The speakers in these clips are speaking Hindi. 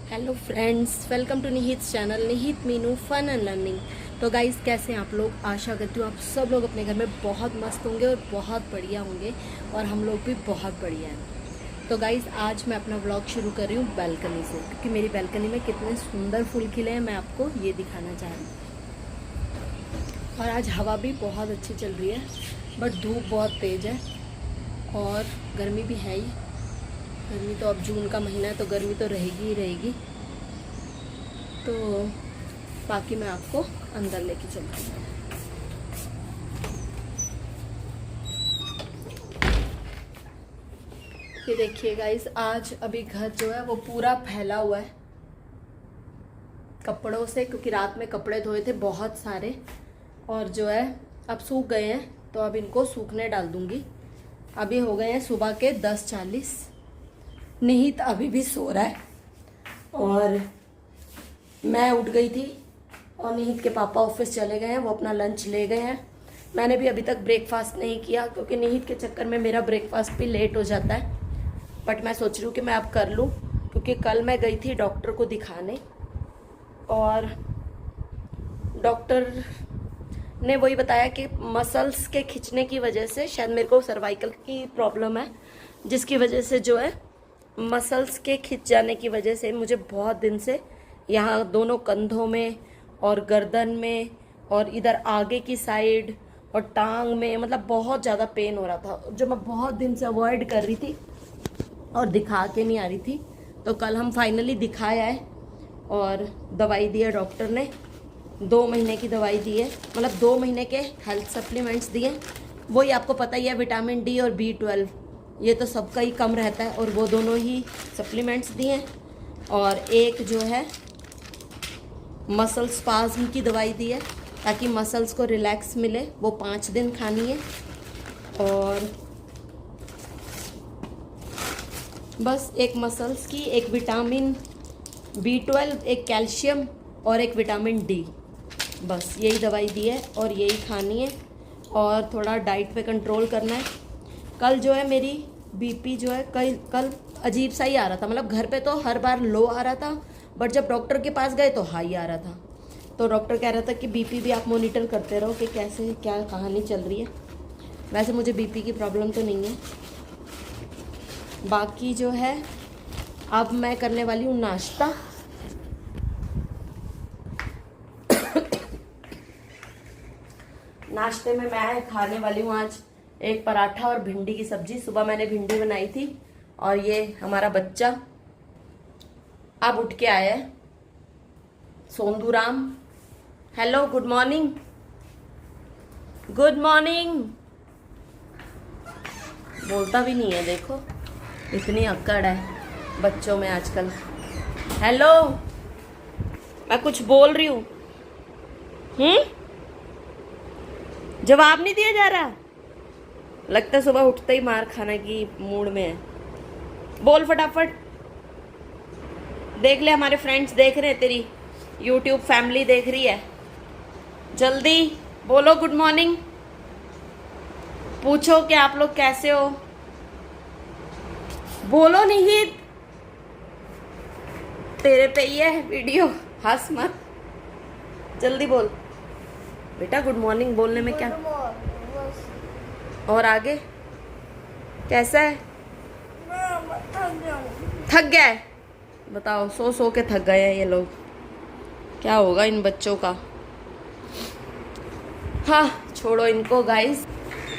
हेलो फ्रेंड्स, वेलकम टू निहित चैनल निहित मीनू फन एंड लर्निंग। तो गाइस, कैसे हैं आप लोग? आशा करती हूँ आप सब लोग अपने घर में बहुत मस्त होंगे और बहुत बढ़िया होंगे, और हम लोग भी बहुत बढ़िया हैं। तो गाइस, आज मैं अपना व्लॉग शुरू कर रही हूँ बैल्कनी से, क्योंकि मेरी बैल्कनी में कितने सुंदर फूल खिले हैं, मैं आपको ये दिखाना चाह रही हूँ। और आज हवा भी बहुत अच्छी चल रही है, बट धूप बहुत तेज़ है और गर्मी भी है ही। गर्मी तो अब जून का महीना है तो गर्मी तो रहेगी ही रहेगी। तो बाकी मैं आपको अंदर लेके चलती हूँ। ये देखिए गाइस, आज अभी घर जो है वो पूरा फैला हुआ है कपड़ों से, क्योंकि रात में कपड़े धोए थे बहुत सारे, और जो है अब सूख गए हैं, तो अब इनको सूखने डाल दूंगी। अभी हो गए हैं सुबह के 10:40। निहित अभी भी सो रहा है और मैं उठ गई थी, और निहित के पापा ऑफिस चले गए हैं, वो अपना लंच ले गए हैं। मैंने भी अभी तक ब्रेकफास्ट नहीं किया, क्योंकि निहित के चक्कर में मेरा ब्रेकफास्ट भी लेट हो जाता है। बट मैं सोच रही हूँ कि मैं अब कर लूँ, क्योंकि कल मैं गई थी डॉक्टर को दिखाने, और डॉक्टर ने वही बताया कि मसल्स के खिंचने की वजह से शायद मेरे को सर्वाइकल की प्रॉब्लम है, जिसकी वजह से जो है मसल्स के खिंच जाने की वजह से मुझे बहुत दिन से यहाँ दोनों कंधों में और गर्दन में और इधर आगे की साइड और टांग में, मतलब बहुत ज़्यादा पेन हो रहा था, जो मैं बहुत दिन से अवॉइड कर रही थी और दिखा के नहीं आ रही थी। तो कल हम फाइनली दिखाया है, और दवाई दी है डॉक्टर ने। 2 महीने की दवाई दी है, मतलब 2 महीने के हेल्थ सप्लीमेंट्स दिए। वही आपको पता ही है, विटामिन डी और B12, ये तो सबका ही कम रहता है, और वो दोनों ही सप्लीमेंट्स दिए। और एक जो है मसल स्पाज्म की दवाई दी है, ताकि मसल्स को रिलैक्स मिले, वो 5 दिन खानी है। और बस एक मसल्स की, एक विटामिन B12, एक कैल्शियम और एक विटामिन डी, बस यही दवाई दी है और यही खानी है। और थोड़ा डाइट पे कंट्रोल करना है। कल जो है मेरी बीपी जो है कल अजीब सा ही आ रहा था, मतलब घर पे तो हर बार लो आ रहा था, बट जब डॉक्टर के पास गए तो हाई आ रहा था। तो डॉक्टर कह रहा था कि बीपी भी आप मॉनिटर करते रहो कि कैसे क्या कहानी चल रही है। वैसे मुझे बीपी की प्रॉब्लम तो नहीं है। बाकी जो है अब मैं करने वाली हूँ नाश्ता। नाश्ते में मैं खाने वाली हूँ आज एक पराठा और भिंडी की सब्जी। सुबह मैंने भिंडी बनाई थी, और ये हमारा बच्चा अब उठ के आया है, Sondu Ram. Hello, good morning, good morning. बोलता भी नहीं है, देखो इतनी अक्कड़ है बच्चों में आजकल। हेलो, मैं कुछ बोल रही हूँ, जवाब नहीं दिया जा रहा। लगता है सुबह उठते ही मार खाने की मूड में है। बोल फटाफट, देख ले, हमारे फ्रेंड्स देख रहे हैं, तेरी यूट्यूब फैमिली देख रही है। जल्दी बोलो गुड मॉर्निंग, पूछो कि आप लोग कैसे हो। बोलो निहित, तेरे पे ही है वीडियो, हंस मत, जल्दी बोल बेटा। गुड मॉर्निंग बोलने में क्या, और आगे कैसा है? थक गया है? बताओ, सो सो के थक गए हैं ये लोग। क्या होगा इन बच्चों का। हाँ, छोड़ो इनको गाइस,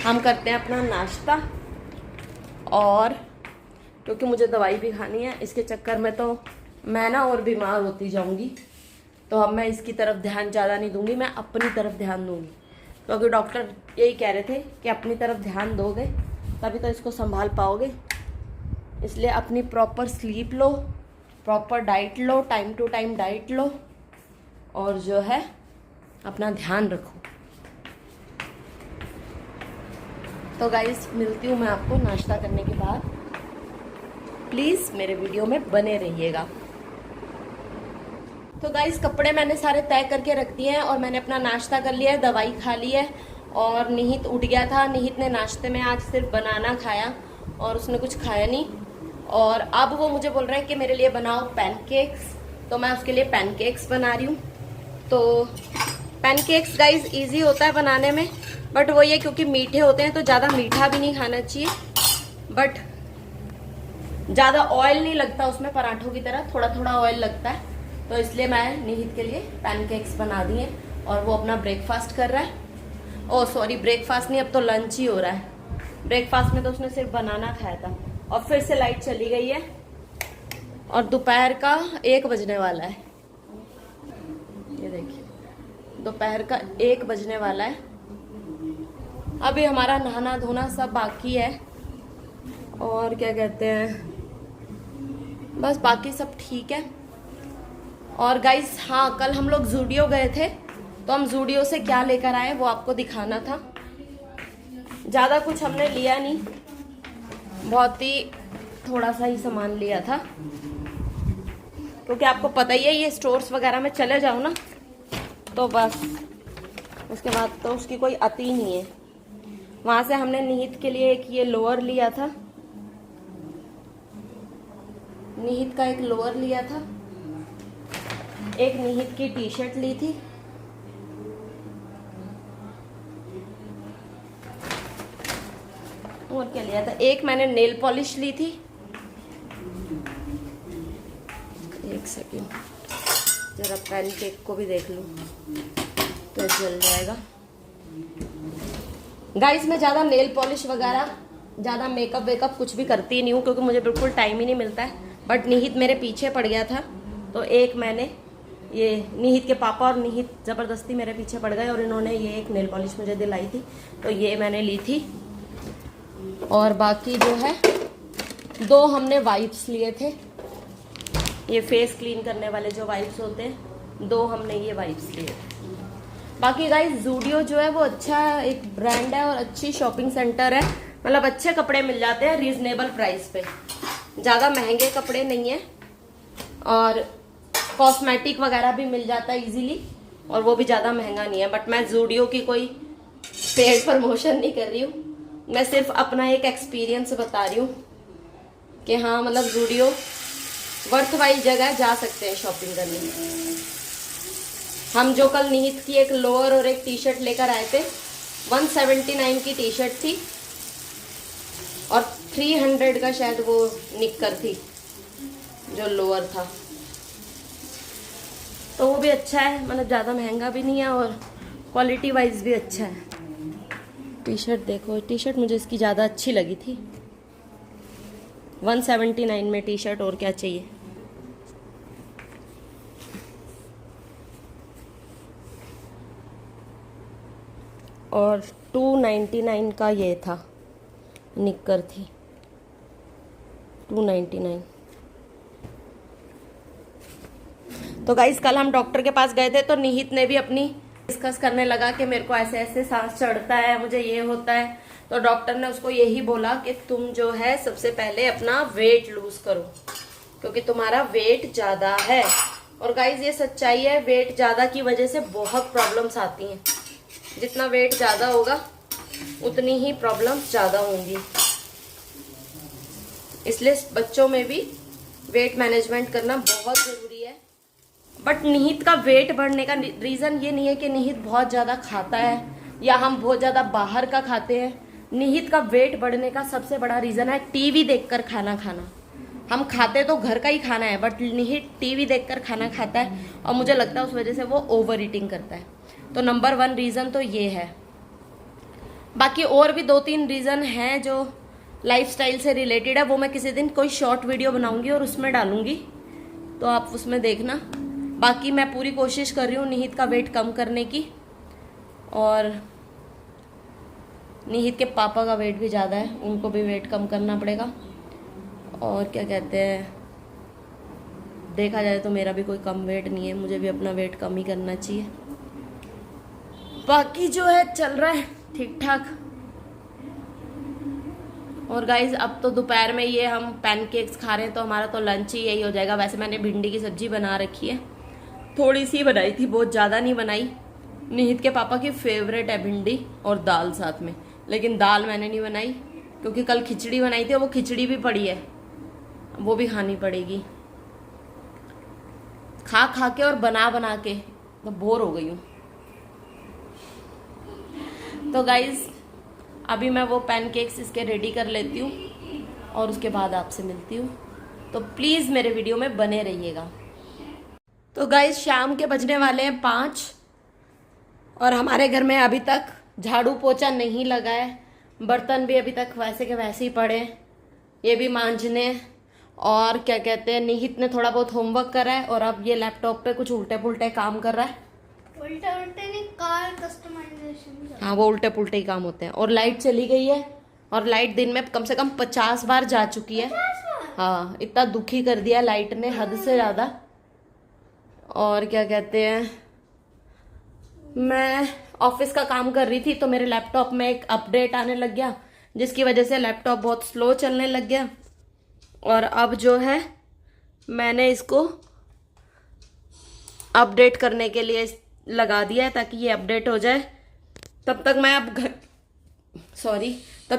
हम करते हैं अपना नाश्ता। और क्योंकि मुझे दवाई भी खानी है, इसके चक्कर में तो मैं ना और बीमार होती जाऊंगी, तो अब मैं इसकी तरफ ध्यान ज़्यादा नहीं दूंगी, मैं अपनी तरफ ध्यान दूंगी। क्योंकि डॉक्टर यही कह रहे थे कि अपनी तरफ ध्यान दोगे तभी तो इसको संभाल पाओगे। इसलिए अपनी प्रॉपर स्लीप लो, प्रॉपर डाइट लो, टाइम टू टाइम डाइट लो, और जो है अपना ध्यान रखो। तो गाइस, मिलती हूँ मैं आपको नाश्ता करने के बाद। प्लीज़ मेरे वीडियो में बने रहिएगा। तो गाइस, कपड़े मैंने सारे तय करके रख दिए हैं, और मैंने अपना नाश्ता कर लिया है, दवाई खा ली है, और निहित उठ गया था। निहित ने नाश्ते में आज सिर्फ बनाना खाया, और उसने कुछ खाया नहीं। और अब वो मुझे बोल रहे हैं कि मेरे लिए बनाओ पैनकेक्स, तो मैं उसके लिए पैनकेक्स बना रही हूँ। तो पैनकेक्स गाइज इजी होता है बनाने में, बट वो ये क्योंकि मीठे होते हैं तो ज़्यादा मीठा भी नहीं खाना चाहिए, बट ज़्यादा ऑयल नहीं लगता उसमें, पराठों की तरह थोड़ा थोड़ा ऑयल लगता है। तो इसलिए मैं निहित के लिए पैनकेक्स बना दिए और वो अपना ब्रेकफास्ट कर रहा है। ओह सॉरी, ब्रेकफास्ट नहीं, अब तो लंच ही हो रहा है। ब्रेकफास्ट में तो उसने सिर्फ बनाना खाया था। और फिर से लाइट चली गई है और दोपहर का 1 बजने वाला है। ये देखिए, दोपहर का 1 बजने वाला है। अभी हमारा नहाना धोना सब बाकी है और क्या कहते हैं, बस बाकी सब ठीक है। और गाइस हाँ, कल हम लोग ज़ूडियो गए थे, तो हम ज़ूडियो से क्या लेकर आए वो आपको दिखाना था। ज़्यादा कुछ हमने लिया नहीं, बहुत ही थोड़ा सा ही सामान लिया था, क्योंकि आपको पता ही है ये स्टोर्स वगैरह में चले जाओ ना तो बस उसके बाद तो उसकी कोई अति नहीं है। वहाँ से हमने निहित के लिए एक ये लोअर लिया था, निहित का एक लोअर लिया था, एक निहित की टी शर्ट ली थी, और क्या लिया था, एक मैंने नेल पॉलिश ली थी। एक सेकेंड, जरा पैनकेक को भी देख लूं तो जल जाएगा। गाइस मैं ज़्यादा नेल पॉलिश वगैरह, ज़्यादा मेकअप वेकअप कुछ भी करती नहीं हूँ, क्योंकि मुझे बिल्कुल टाइम ही नहीं मिलता है। बट निहित मेरे पीछे पड़ गया था, तो एक मैंने ये, निहित के पापा और निहित ज़बरदस्ती मेरे पीछे पड़ गए और इन्होंने ये एक नेल पॉलिश मुझे दिलाई थी, तो ये मैंने ली थी। और बाकी जो है 2 हमने वाइप्स लिए थे, ये फेस क्लीन करने वाले जो वाइप्स होते हैं, 2 हमने ये वाइप्स लिए थे। बाकी गाइस ज़ूडियो जो है वो अच्छा एक ब्रांड है और अच्छी शॉपिंग सेंटर है, मतलब अच्छे कपड़े मिल जाते हैं रीजनेबल प्राइस पे, ज़्यादा महंगे कपड़े नहीं है, और कॉस्मेटिक वगैरह भी मिल जाता है इजीली, और वो भी ज़्यादा महंगा नहीं है। बट मैं ज़ूडियो की कोई पेड प्रमोशन नहीं कर रही हूँ, मैं सिर्फ अपना एक एक्सपीरियंस बता रही हूँ कि हाँ मतलब ज़ूडियो वर्थवाइल जगह, जा सकते हैं शॉपिंग करने। हम जो कल निहित की एक लोअर और एक टी शर्ट लेकर आए थे, 179 की टी शर्ट थी और 300 का शायद वो निक्कर थी जो लोअर था, तो वो भी अच्छा है, मतलब ज़्यादा महंगा भी नहीं है और क्वालिटी वाइज भी अच्छा है। टी शर्ट देखो, टी शर्ट मुझे इसकी ज़्यादा अच्छी लगी थी, 179 में टी शर्ट, और क्या चाहिए। और 299 का ये था, निक्कर थी 299। तो गाइस कल हम डॉक्टर के पास गए थे, तो निहित ने भी अपनी डिस्कस करने लगा कि मेरे को ऐसे ऐसे सांस चढ़ता है, मुझे ये होता है। तो डॉक्टर ने उसको यही बोला कि तुम जो है सबसे पहले अपना वेट लूज करो, क्योंकि तुम्हारा वेट ज़्यादा है। और गाइस ये सच्चाई है, वेट ज़्यादा की वजह से बहुत प्रॉब्लम्स आती हैं। जितना वेट ज़्यादा होगा उतनी ही प्रॉब्लम्स ज़्यादा होंगी, इसलिए बच्चों में भी वेट मैनेजमेंट करना बहुत ज़रूरी है। बट निहित का वेट बढ़ने का रीज़न ये नहीं है कि निहित बहुत ज़्यादा खाता है या हम बहुत ज़्यादा बाहर का खाते हैं। निहित का वेट बढ़ने का सबसे बड़ा रीज़न है टीवी देखकर खाना खाना। हम खाते तो घर का ही खाना है, बट निहित टीवी देखकर खाना खाता है और मुझे लगता है उस वजह से वो ओवर ईटिंग करता है। तो नंबर 1 रीज़न तो ये है। बाकी और भी 2-3 रीज़न हैं जो लाइफस्टाइल से रिलेटेड है, वो मैं किसी दिन कोई शॉर्ट वीडियो बनाऊंगी और उसमें डालूंगी, तो आप उसमें देखना। बाकी मैं पूरी कोशिश कर रही हूँ निहित का वेट कम करने की, और निहित के पापा का वेट भी ज़्यादा है, उनको भी वेट कम करना पड़ेगा। और क्या कहते हैं, देखा जाए तो मेरा भी कोई कम वेट नहीं है, मुझे भी अपना वेट कम ही करना चाहिए। बाकी जो है चल रहा है ठीक ठाक। और गाइज अब तो दोपहर में ये हम पैनकेक्स खा रहे हैं, तो हमारा तो लंच ही यही हो जाएगा। वैसे मैंने भिंडी की सब्जी बना रखी है, थोड़ी सी बनाई थी, बहुत ज़्यादा नहीं बनाई। निहित के पापा की फेवरेट है भिंडी और दाल साथ में, लेकिन दाल मैंने नहीं बनाई क्योंकि कल खिचड़ी बनाई थी और वो खिचड़ी भी पड़ी है, वो भी खानी पड़ेगी। खा खा के और बना बना के तो बोर हो गई हूँ। तो गाइज अभी मैं वो पैनकेक्स इसके रेडी कर लेती हूँ और उसके बाद आपसे मिलती हूँ। तो प्लीज़ मेरे वीडियो में बने रहिएगा। तो गाइज शाम के बजने वाले हैं 5 और हमारे घर में अभी तक झाड़ू पोछा नहीं लगा है। बर्तन भी अभी तक वैसे के वैसे ही पड़े, ये भी मांजने। और क्या कहते हैं, निहित ने थोड़ा बहुत होमवर्क करा है और अब ये लैपटॉप पे कुछ उल्टे पुल्टे काम कर रहा है। उल्टे उल्टे नहीं, कार कस्टमाइजेशन। हाँ, वो उल्टे पुल्टे ही काम होते हैं। और लाइट चली गई है और लाइट दिन में कम से कम 50 बार जा चुकी है। हाँ, इतना दुखी कर दिया लाइट ने, हद से ज़्यादा। और क्या कहते हैं, मैं ऑफिस का काम कर रही थी तो मेरे लैपटॉप में एक अपडेट आने लग गया, जिसकी वजह से लैपटॉप बहुत स्लो चलने लग गया। और अब जो है मैंने इसको अपडेट करने के लिए लगा दिया है ताकि ये अपडेट हो जाए। तब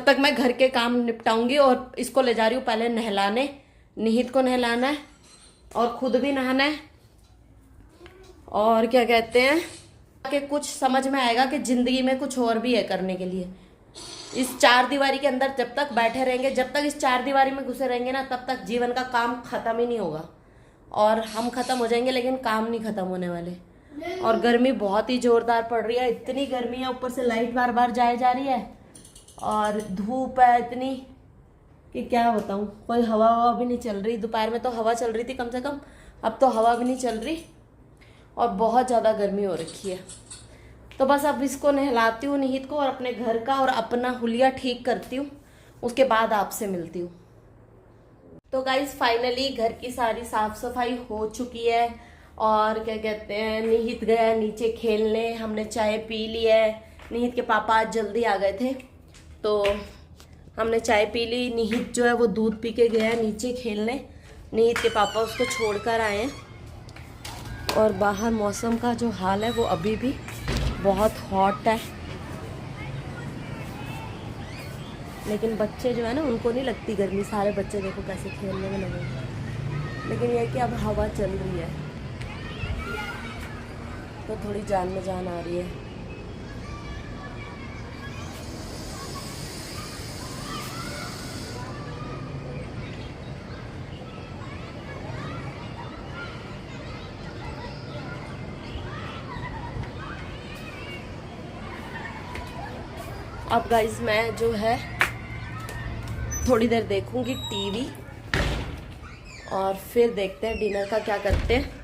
तक मैं घर के काम निपटाऊंगी और इसको ले जा रही हूँ पहले नहलाने। निहित को नहलाना है और खुद भी नहाना है। और क्या कहते हैं कि कुछ समझ में आएगा कि जिंदगी में कुछ और भी है करने के लिए। इस 4 दीवारी के अंदर जब तक बैठे रहेंगे, जब तक इस 4 दीवारी में घुसे रहेंगे ना, तब तक जीवन का काम खत्म ही नहीं होगा। और हम खत्म हो जाएंगे लेकिन काम नहीं खत्म होने वाले। और गर्मी बहुत ही जोरदार पड़ रही है, इतनी गर्मी है, ऊपर से लाइट बार बार जाए जा रही है और धूप है इतनी कि क्या बताऊं। कोई हवा भी नहीं चल रही। दोपहर में तो हवा चल रही थी कम से कम, अब तो हवा भी नहीं चल रही और बहुत ज़्यादा गर्मी हो रखी है। तो बस अब इसको नहलाती हूँ निहित को और अपने घर का और अपना हुलिया ठीक करती हूँ, उसके बाद आपसे मिलती हूँ। तो गाइज फाइनली घर की सारी साफ सफाई हो चुकी है। और क्या कहते हैं, निहित गया नीचे खेलने, हमने चाय पी ली है। निहित के पापा आज जल्दी आ गए थे तो हमने चाय पी ली। निहित जो है वो दूध पी के गया है नीचे खेलने। निहित के पापा उसको छोड़कर आए हैं। और बाहर मौसम का जो हाल है वो अभी भी बहुत हॉट है, लेकिन बच्चे जो है ना उनको नहीं लगती गर्मी। सारे बच्चे देखो कैसे खेलने में लगे हैं। लेकिन यह कि अब हवा चल रही है तो थोड़ी जान में जान आ रही है। अब गाइज मैं जो है थोड़ी देर देखूंगी टीवी और फिर देखते हैं डिनर का क्या करते हैं।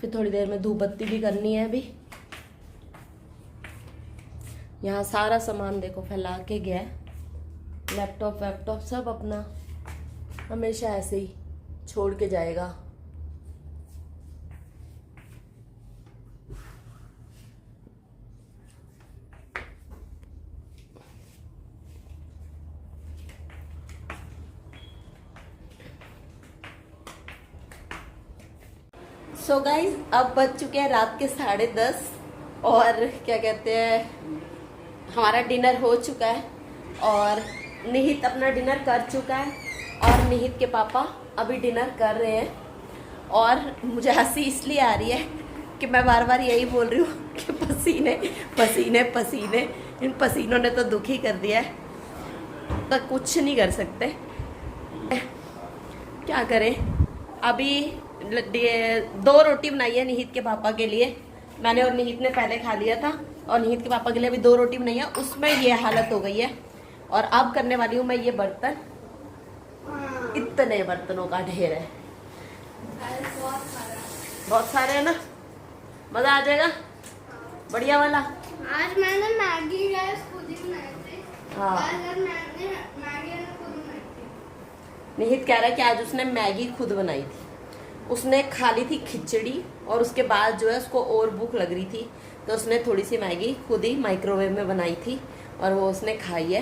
फिर थोड़ी देर में धूप बत्ती भी करनी है। अभी यहाँ सारा सामान देखो फैला के गया है, लैपटॉप वैपटॉप सब अपना हमेशा ऐसे ही छोड़ के जाएगा। सो गाइज अब बज चुके हैं रात के 10:30 और क्या कहते हैं, हमारा डिनर हो चुका है और निहित अपना डिनर कर चुका है और निहित के पापा अभी डिनर कर रहे हैं। और मुझे हंसी इसलिए आ रही है कि मैं बार बार यही बोल रही हूँ कि पसीने पसीने पसीने, इन पसीनों ने तो दुखी कर दिया है, तो कुछ नहीं कर सकते, क्या करें। अभी 2 रोटी बनाई है निहित के पापा के लिए, मैंने और निहित ने पहले खा लिया था। और निहित के पापा के लिए अभी 2 रोटी बनाई है, उसमें ये हालत हो गई है। और अब करने वाली हूँ मैं ये बर्तन, इतने बर्तनों का ढेर है, बहुत सारे है ना, मजा आ जाएगा बढ़िया वाला। आज मैंने मैगी गैस खुद ही बनाए थे। हाँ, मैंने मैगी खुद बनाई थी। निहित कह रहा है कि आज उसने मैगी खुद बनाई थी। उसने खा ली थी खिचड़ी और उसके बाद जो है उसको और भूख लग रही थी तो उसने थोड़ी सी मैगी खुद ही माइक्रोवेव में बनाई थी और वो उसने खाई है।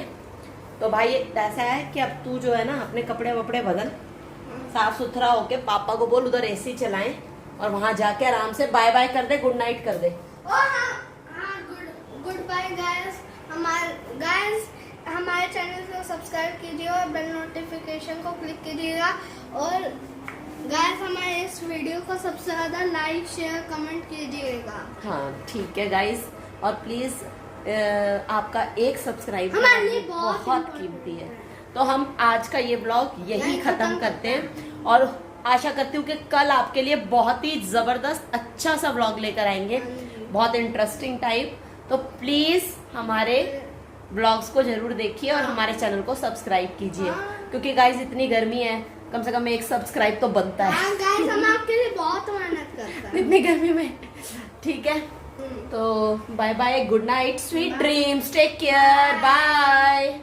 तो भाई ऐसा है कि अब तू जो है ना अपने कपड़े वपड़े बदल, साफ सुथरा होके पापा को बोल उधर एसी चलाएं और वहां जाके आराम से बाय बाय कर दे, गुड नाइट कर दे। हाँ, गुड बाय गाइस। हमारे चैनल को सब्सक्राइब कीजिए और बेल नोटिफिकेशन को क्लिक कीजिएगा। और गाइस हमारे इस वीडियो को सबसे ज्यादा लाइक शेयर कमेंट कीजिएगा। हाँ ठीक है गाइस, और प्लीज आपका एक सब्सक्राइब हमारे लिए बहुत बहुत important कीमती है। तो हम आज का ये ब्लॉग यही खत्म करते हैं और आशा करती हूँ कि कल आपके लिए बहुत ही जबरदस्त अच्छा सा ब्लॉग लेकर आएंगे, बहुत इंटरेस्टिंग टाइप। तो प्लीज हमारे ब्लॉग्स को जरूर देखिए और हमारे चैनल को सब्सक्राइब कीजिए, क्योंकि गाइस इतनी गर्मी है, कम से कम एक सब्सक्राइब तो बनता है। हाँ गाइस, हम आपके लिए बहुत मेहनत करते हैं इतनी गर्मी में। ठीक है, तो bye bye, good night, sweet dreams, take care, bye.